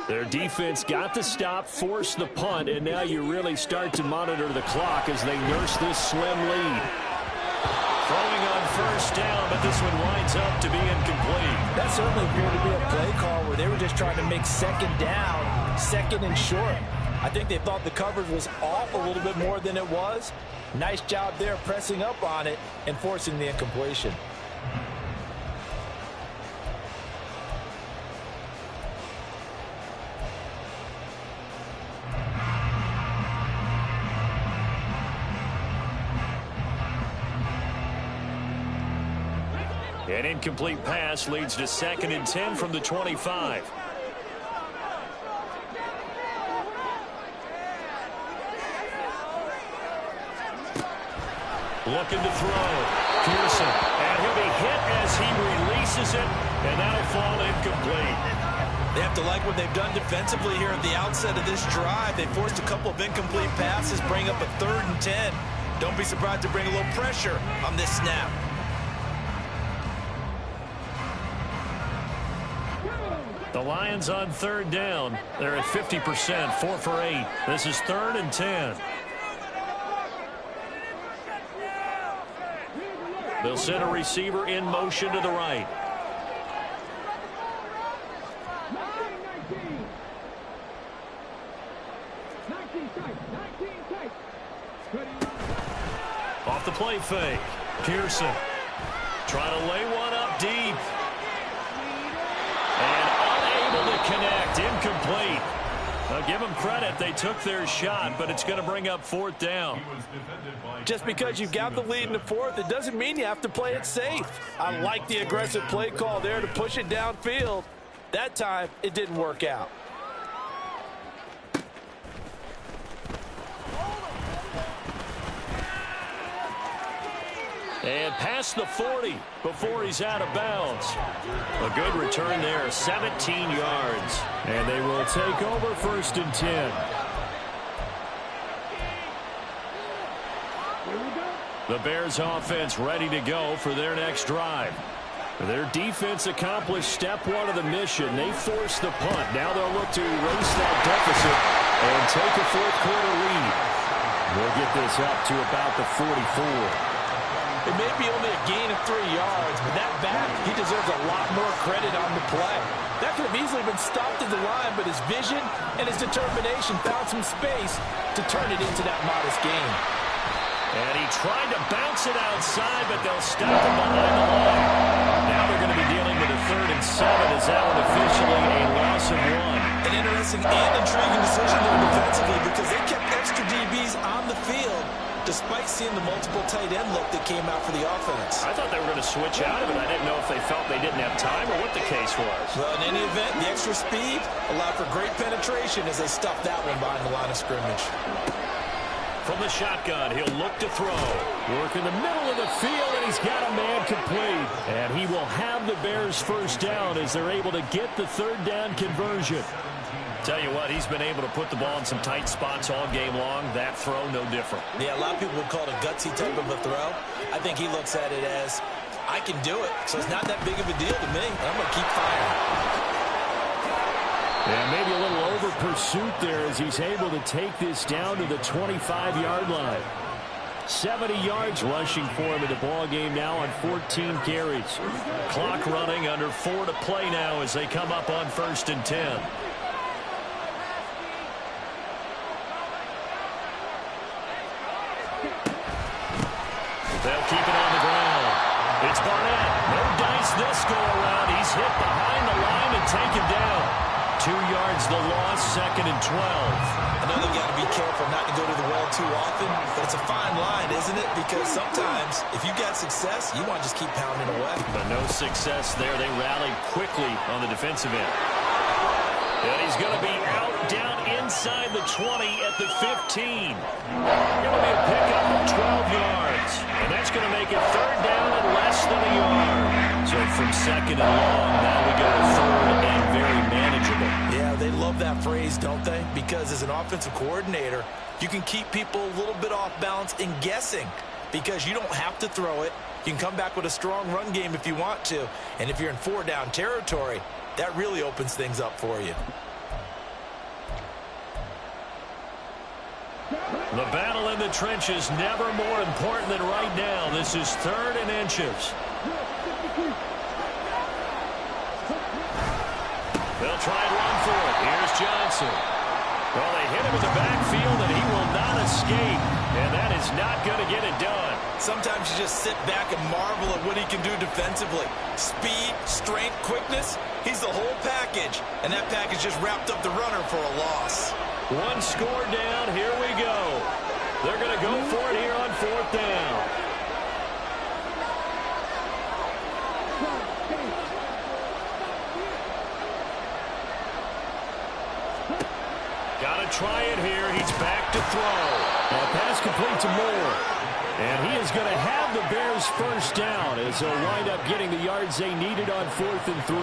Their defense got the stop, forced the punt, and now you really start to monitor the clock as they nurse this slim lead. Throwing on 1st down, but this one winds up to be incomplete. That certainly appeared to be a play call where they were just trying to make 2nd down, 2nd and short. I think they thought the coverage was off a little bit more than it was. Nice job there pressing up on it and forcing the incompletion. An incomplete pass leads to 2nd and 10 from the 25. Looking to throw. Pearson. And he'll be hit as he releases it, and that'll fall incomplete. They have to like what they've done defensively here at the outset of this drive. They forced a couple of incomplete passes, bring up a 3rd and 10. Don't be surprised to bring a little pressure on this snap. The Lions on 3rd down. They're at 50%, 4 for 8. This is 3rd and 10. They'll send a receiver in motion to the right. Off the play fake. Pearson trying to lay one up deep. And unable to connect. Incomplete. Now give them credit. They took their shot, but it's going to bring up 4th down. Just because you've got the lead in the 4th, it doesn't mean you have to play it safe. I like the aggressive play call there to push it downfield. That time, it didn't work out. And past the 40 before he's out of bounds. A good return there, 17 yards. And they will take over 1st and 10. The Bears offense ready to go for their next drive. Their defense accomplished step one of the mission. They forced the punt. Now they'll look to erase that deficit and take a 4th quarter lead. We'll get this up to about the 44. It may be only a gain of 3 yards, but that back, he deserves a lot more credit on the play. That could have easily been stopped at the line, but his vision and his determination found some space to turn it into that modest gain. And he tried to bounce it outside, but they'll stop him behind the line. Now they're going to be dealing with a 3rd and 7 as that one officially a loss of 1. An interesting and intriguing decision there defensively because they kept extra DBs on the field despite seeing the multiple tight end look that came out for the offense. I thought they were going to switch out of it. I didn't know if they felt they didn't have time or what the case was. Well, in any event, the extra speed allowed for great penetration as they stuffed that one behind the line of scrimmage. From the shotgun, he'll look to throw. Work in the middle of the field, and he's got a man complete. And he will have the Bears 1st down as they're able to get the 3rd down conversion. Tell you what, he's been able to put the ball in some tight spots all game long. That throw, no different. Yeah, a lot of people would call it a gutsy type of a throw. I think he looks at it as, I can do it, so it's not that big of a deal to me. I'm going to keep firing. And maybe a little over pursuit there as he's able to take this down to the 25-yard line. 70 yards rushing for him in the ball game now on 14 carries. Clock running, under 4 to play now as they come up on 1st and 10. They'll keep it on the ground. It's Barnett. No dice this go around. He's hit behind the line and taken down. 2 yards the loss, 2nd and 12. I know they've got to be careful not to go to the well too often, but it's a fine line, isn't it? Because sometimes, if you got success, you want to just keep pounding away. But no success there. They rallied quickly on the defensive end. And he's going to be out down inside the 20 at the 15. Going to be a pickup of 12 yards. And that's going to make it 3rd down and less than a yard. So from 2nd and long, now we go to 3rd and very manageable. Yeah, they love that phrase, don't they? Because as an offensive coordinator, you can keep people a little bit off balance and guessing because you don't have to throw it. You can come back with a strong run game if you want to. And if you're in 4-down territory, that really opens things up for you. The battle in the trenches never more important than right now. This is 3rd and inches. They'll try and run for it. Here's Johnson. Well, they hit him in the backfield, and he will not escape. And that is not going to get it done. Sometimes you just sit back and marvel at what he can do defensively. Speed, strength, quickness, he's the whole package. And that package just wrapped up the runner for a loss. 1 score down. Here we go. They're going to go for it here on 4th down. Got to try it here. He's back to throw. And pass complete to Moore. And he is going to have the Bears 1st down as they'll wind up getting the yards they needed on 4th and 3.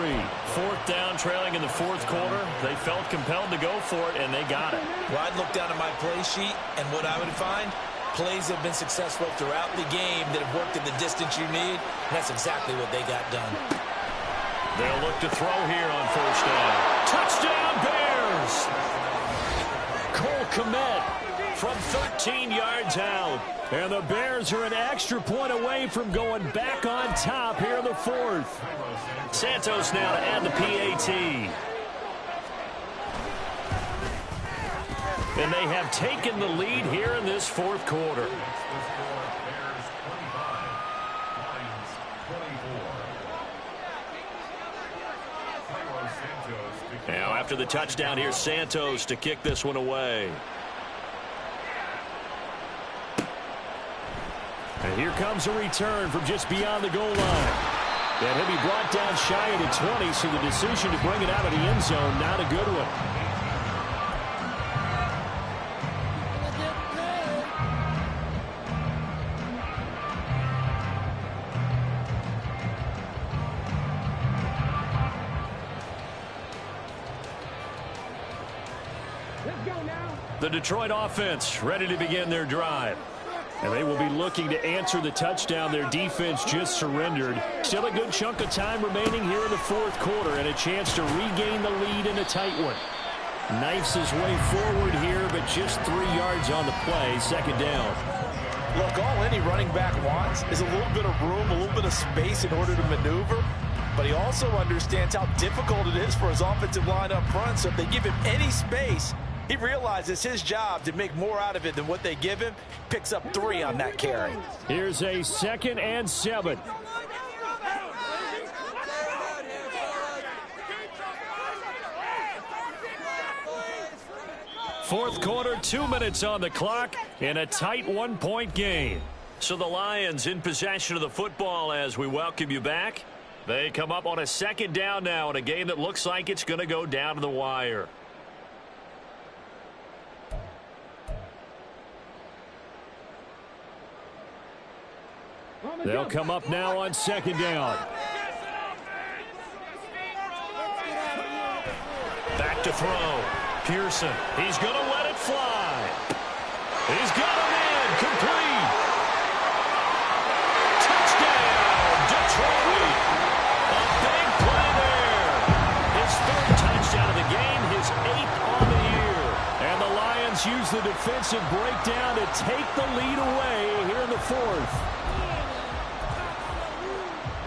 4th down, trailing in the 4th quarter. They felt compelled to go for it, and they got it. Well, I'd look down at my play sheet, and what I would find, plays have been successful throughout the game that have worked at the distance you need, and that's exactly what they got done. They'll look to throw here on 1st down. Touchdown, Bears! Cole Kmet from 13 yards out. And the Bears are an extra point away from going back on top here in the 4th. Santos now to add the PAT. And they have taken the lead here in this 4th quarter. Now after the touchdown, here's Santos to kick this one away. And here comes a return from just beyond the goal line. And he'll be brought down shy of the 20, so the decision to bring it out of the end zone, not a good one. The Detroit offense ready to begin their drive. And they will be looking to answer the touchdown their defense just surrendered. Still a good chunk of time remaining here in the fourth quarter and a chance to regain the lead in a tight one. Knifes his way forward here, but just 3 yards on the play, second down. Look, all any running back wants is a little bit of room, a little bit of space in order to maneuver. But he also understands how difficult it is for his offensive line up front. So if they give him any space, he realizes his job to make more out of it than what they give him. Picks up 3 on that carry. Here's a 2nd and 7. Fourth quarter, 2 minutes on the clock in a tight 1-point game. So the Lions in possession of the football as we welcome you back. They come up on a second down now in a game that looks like it's going to go down to the wire. They'll come up now on second down. Back to throw. Pearson. He's going to let it fly. He's got him in. Complete. Touchdown, Detroit. A big play there. His 3rd touchdown of the game, his 8th on the year. And the Lions use the defensive breakdown to take the lead away here in the 4th.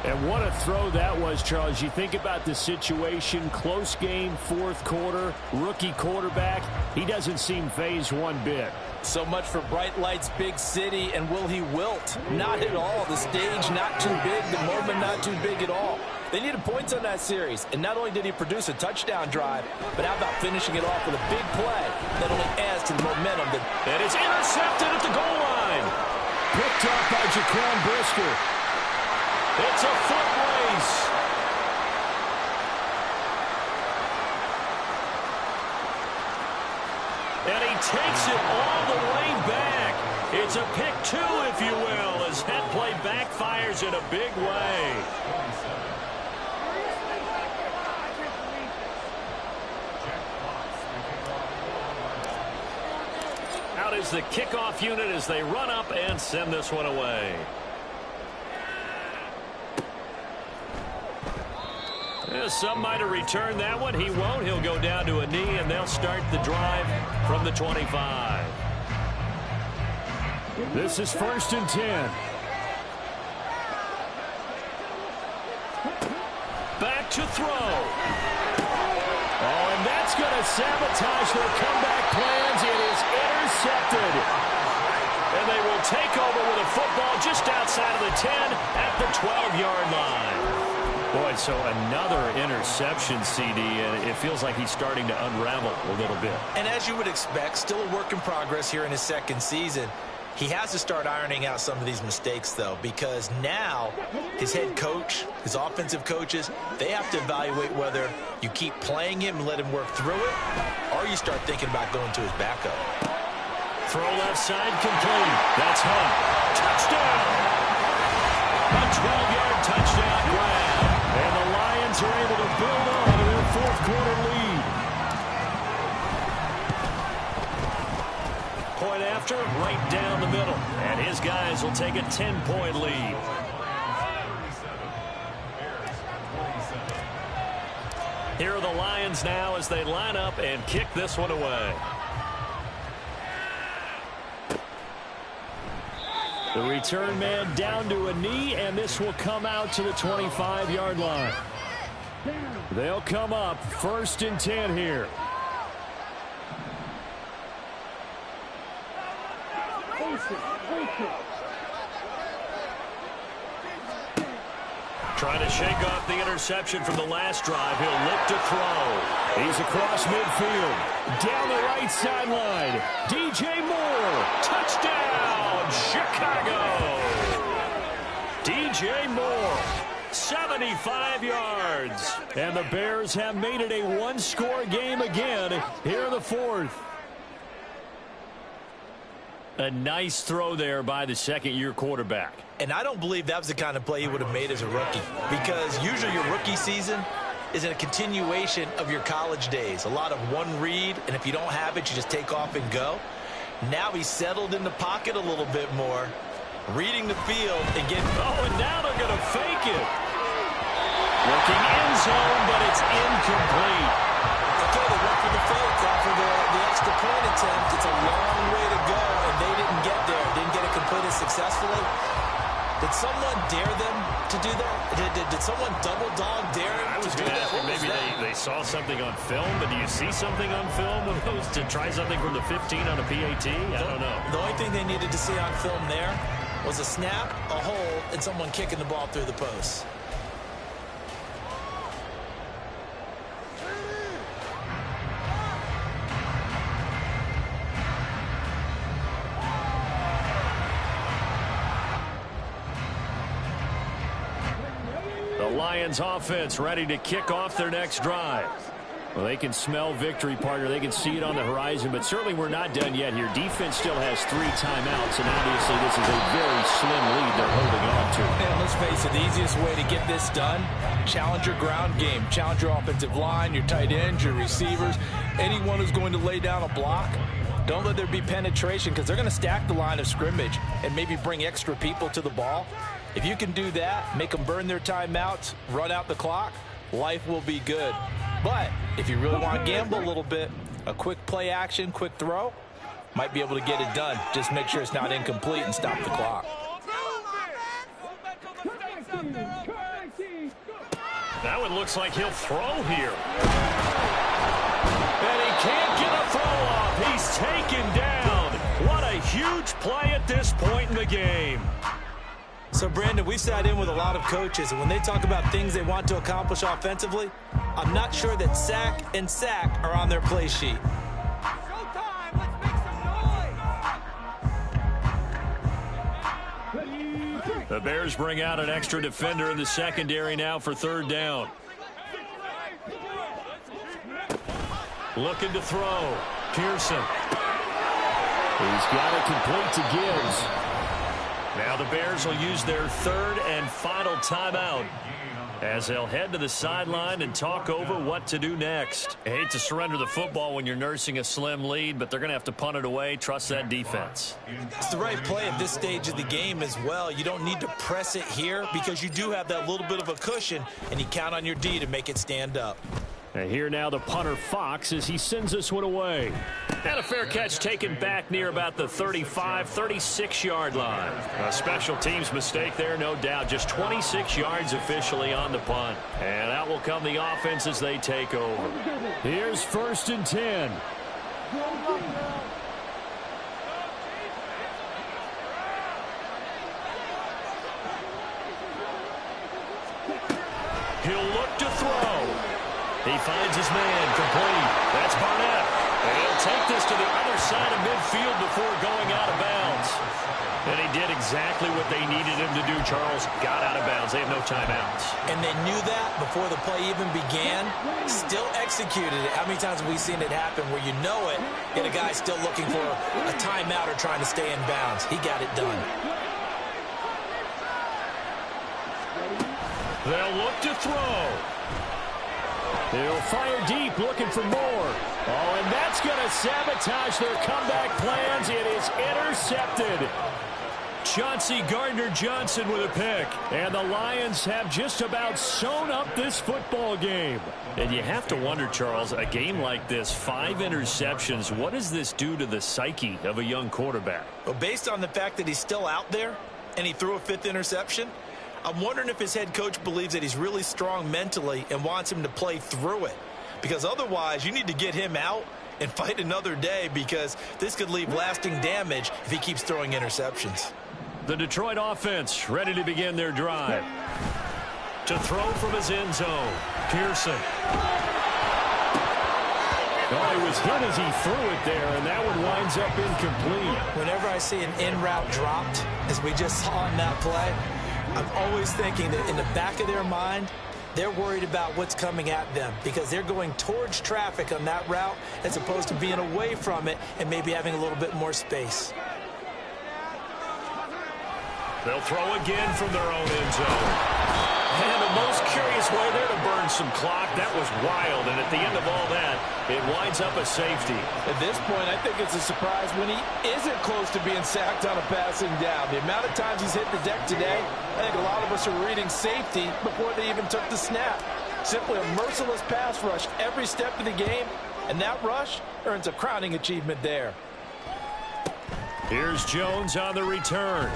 And what a throw that was, Charles. You think about the situation, close game, fourth quarter, rookie quarterback. He doesn't seem phased one bit. So much for bright lights, big city, and will he wilt? Not at all. The stage not too big, the moment not too big at all. They needed points on that series, and not only did he produce a touchdown drive, but how about finishing it off with a big play that only adds to the momentum. And it's intercepted at the goal line. Picked up by Jaquan Brisker. It's a foot race. And he takes it all the way back. It's a pick 2, if you will, as that play backfires in a big way. Out is the kickoff unit as they run up and send this one away. Some might have returned that one. He won't. He'll go down to a knee, and they'll start the drive from the 25. This is 1st and 10. Back to throw. Oh, and that's going to sabotage their comeback plans. It is intercepted. And they will take over with a football just outside of the 10 at the 12-yard line. Boy, so another interception, CD, and it feels like he's starting to unravel a little bit. And as you would expect, still a work in progress here in his 2nd season. He has to start ironing out some of these mistakes, though, because now his head coach, his offensive coaches, they have to evaluate whether you keep playing him and let him work through it, or you start thinking about going to his backup. Throw left side complete. That's Hunt. Touchdown. A 12-yard touchdown grab. And the Lions are able to build on to their fourth quarter lead. Point after, right down the middle. And his guys will take a 10-point lead. Here are the Lions now as they line up and kick this one away. The return man down to a knee, and this will come out to the 25-yard line. They'll come up 1st and 10 here. Trying to shake off the interception from the last drive. He'll look to throw. He's across midfield. Down the right sideline. DJ Moore. Touchdown, Chicago. DJ Moore. 75 yards. And the Bears have made it a one-score game again here in the fourth. A nice throw there by the second-year quarterback. And I don't believe that was the kind of play he would have made as a rookie, because usually your rookie season is a continuation of your college days. A lot of one read, and if you don't have it, you just take off and go. Now he's settled in the pocket a little bit more, reading the field and getting... Oh, and now they're going to fake it. Looking end zone, but it's incomplete. Okay, they went for the fake off of the extra point attempt. It's a long way to go, and they didn't get there. Didn't get it completed successfully. Did someone dare them to do that? Did someone double dog dare him to do that? Maybe they saw something on film, but do you see something on film to try something from the 15 on a PAT? I don't know. The only thing they needed to see on film there was a snap, a hold, and someone kicking the ball through the post. Lions offense ready to kick off their next drive. Well, they can smell victory, partner. They can see it on the horizon, but certainly we're not done yet here. Defense still has 3 timeouts, and obviously this is a very slim lead they're holding on to. And let's face it, the easiest way to get this done, challenge your ground game. Challenge your offensive line, your tight ends, your receivers, anyone who's going to lay down a block. Don't let there be penetration, because they're going to stack the line of scrimmage and maybe bring extra people to the ball. If you can do that, make them burn their timeouts, run out the clock, life will be good. But if you really want to gamble a little bit, a quick play action, quick throw, might be able to get it done. Just make sure it's not incomplete and stop the clock. That one looks like he'll throw here. And he can't get a throw off. He's taken down. What a huge play at this point in the game. So, Brandon, we've sat in with a lot of coaches, and when they talk about things they want to accomplish offensively, I'm not sure that sack and sack are on their play sheet. Showtime! Let's make some noise! The Bears bring out an extra defender in the secondary now for third down. Looking to throw. Pearson. He's got it complete to Gibbs. Now the Bears will use their third and final timeout as they'll head to the sideline and talk over what to do next. I hate to surrender the football when you're nursing a slim lead, but they're going to have to punt it away. Trust that defense. It's the right play at this stage of the game as well. You don't need to press it here because you do have that little bit of a cushion, and you count on your D to make it stand up. And here now the punter Fox as he sends this one away. And a fair catch taken back near about the 35, 36-yard line. A special teams mistake there, no doubt. Just 26 yards officially on the punt. And out will come the offense as they take over. Here's 1st and 10. He'll look to throw. He finds his man complete. That's Barnett. And he'll take this to the other side of midfield before going out of bounds. And he did exactly what they needed him to do, Charles. Got out of bounds. They have no timeouts. And they knew that before the play even began. Still executed it. How many times have we seen it happen where you know it, yet a guy still looking for a timeout or trying to stay in bounds? He got it done. They'll look to throw. He'll fire deep, looking for more. Oh, and that's going to sabotage their comeback plans. It is intercepted. Chauncey Gardner-Johnson with a pick. And the Lions have just about sewn up this football game. And you have to wonder, Charles, a game like this, 5 interceptions, what does this do to the psyche of a young quarterback? Well, based on the fact that he's still out there and he threw a 5th interception, I'm wondering if his head coach believes that he's really strong mentally and wants him to play through it. Because otherwise, you need to get him out and fight another day, because this could leave lasting damage if he keeps throwing interceptions. The Detroit offense ready to begin their drive. To throw from his end zone, Pearson. Oh, he was hit as he threw it there, and that one winds up incomplete. Whenever I see an in route dropped, as we just saw in that play, I'm always thinking that in the back of their mind, they're worried about what's coming at them because they're going towards traffic on that route as opposed to being away from it and maybe having a little bit more space. They'll throw again from their own end zone. And the most curious way there to burn some clock. That was wild, and at the end of all that, it winds up a safety. At this point, I think it's a surprise when he isn't close to being sacked on a passing down. The amount of times he's hit the deck today, I think a lot of us are reading safety before they even took the snap. Simply a merciless pass rush every step of the game, and that rush earns a crowning achievement there. Here's Jones on the return.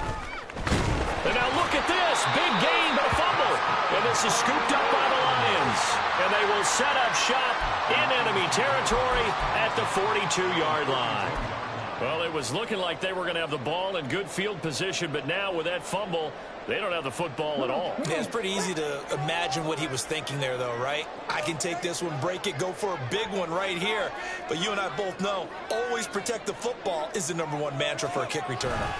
And now look at this. Big gain, but a fumble. And this is scooped up by the Lions. And they will set up shop in enemy territory at the 42-yard line. Well, it was looking like they were going to have the ball in good field position, but now with that fumble, they don't have the football at all. Yeah, it's pretty easy to imagine what he was thinking there, though, right? I can take this one, break it, go for a big one right here. But you and I both know, always protect the football is the #1 mantra for a kick returner.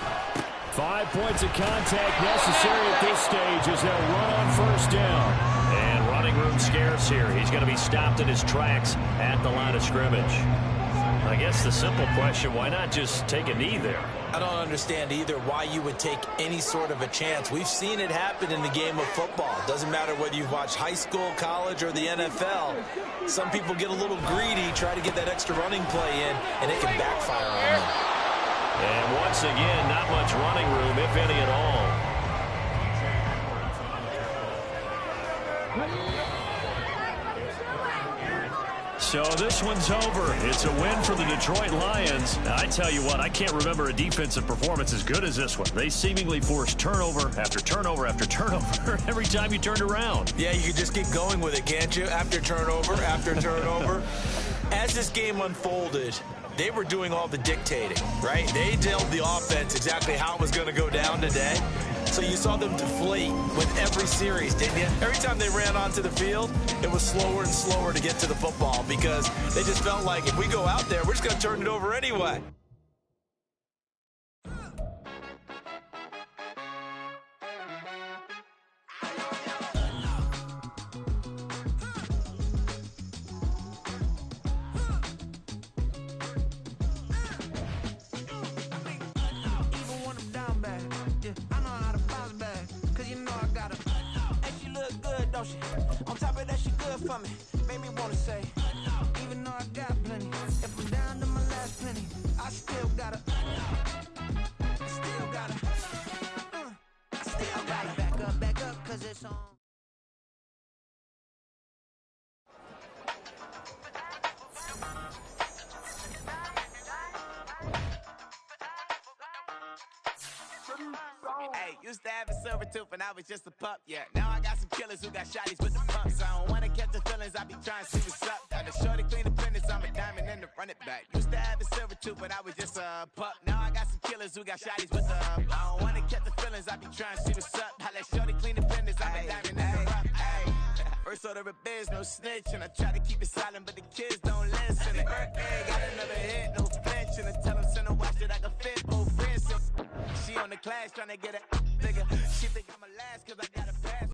5 points of contact necessary at this stage as they'll run on first down. And running room scarce here. He's going to be stopped in his tracks at the line of scrimmage. I guess the simple question, why not just take a knee there? I don't understand either why you would take any sort of a chance. We've seen it happen in the game of football. Doesn't matter whether you've watched high school, college, or the NFL. Some people get a little greedy, try to get that extra running play in, and it can backfire on them. And once again, not much running room, if any at all. So this one's over. It's a win for the Detroit Lions. Now, I tell you what, I can't remember a defensive performance as good as this one. They seemingly forced turnover after turnover after turnover every time you turned around. Yeah, you could just keep going with it, can't you? After turnover, after turnover. As this game unfolded, they were doing all the dictating, right? They told the offense exactly how it was going to go down today. So you saw them deflate with every series, didn't you? Every time they ran onto the field, it was slower and slower to get to the football because they just felt like if we go out there, we're just going to turn it over anyway. On top of that, she good for me. Made me wanna say, even though I got plenty, if I'm down to my last penny, I still gotta back up, cause it's on. Hey, used to have a silver tooth and I was just a pup, yeah. Now I got some killers who got shotties with the pumps. I don't wanna catch the feelings, I be trying to see what's up. Got the shorty clean the business, I'm a diamond and to run it back. Used to have a silver tooth, but I was just a pup. Now I got some killers who got shotties with the I don't wanna catch the feelings, I be trying to see what's up. I let shorty clean the business, I'm a diamond and to run it. First order of biz, no snitch, and I try to keep it silent, but the kids don't listen. And birthday, got another hit, no flinch, and I tell them send a watch that I can fit, both friends. She on the class trying to get a nigga. She think I'm a